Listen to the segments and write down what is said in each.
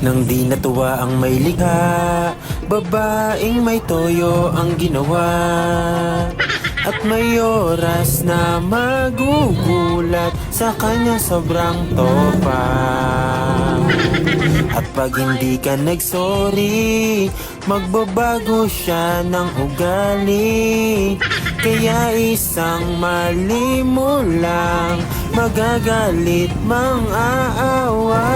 Nang di natuwa ang may likha, babaeng may toyo ang ginawa. At may oras na magugulat sa kanya sobrang topa. At pag hindi ka nagsorry, magbabago siya ng ugali. Kaya isang mali mo lang, magagalit mang aawa.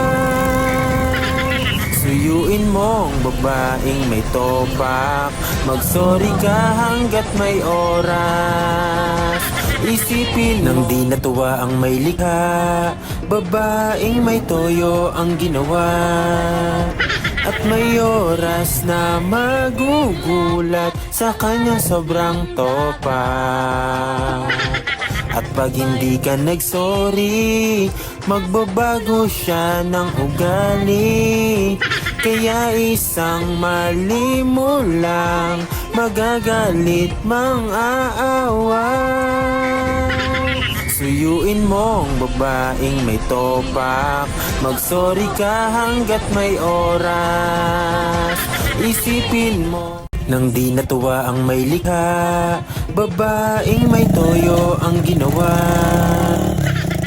Suyuin mong babaeng may topak, magsorry ka hanggat may oras. Isipin nang di natuwa ang may likha, babaeng may toyo ang ginawa. At may oras na magugulat sa kanya sobrang topa. At pag hindi ka nagsorry, magbabago siya ng ugali. Kaya isang mali mo lang, magagalit mang aawa. Suyuin mong babaeng may topak, magsorry ka hanggat may oras. Isipin mo nang di natuwa ang may likha, babaeng may toyo ang ginawa.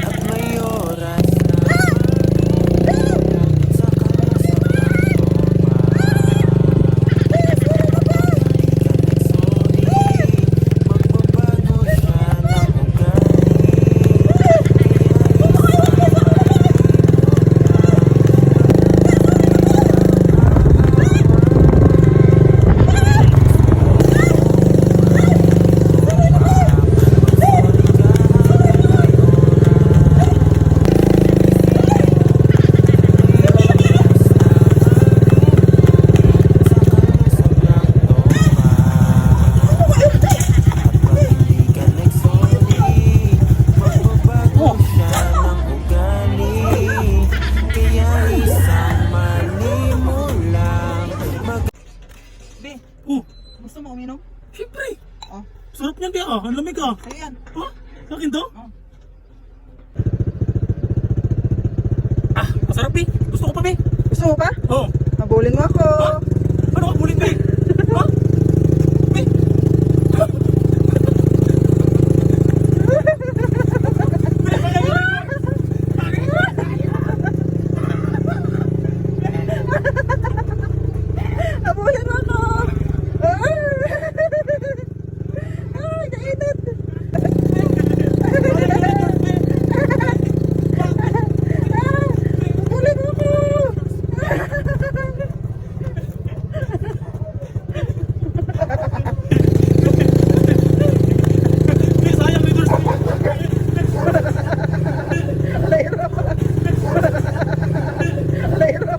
At may oras na magugulat sa kanya sobrang topa. Magbabago siya ng Gusto mo uminom? Siyempre! Oh. Sarap niyan, Bea. Ang lamig ah. Ayan. Ha? Akin to? Oh. Ah, masarap, Be. Gusto ko pa, Be. Gusto mo pa? Oo. Habulin mo ako. Ha? Ano ka bulit, Be? Ha? Be? Habulin mo ako. Ay, nainit. Habulin mo ako. Be, sayang, Be. Layro. Layro.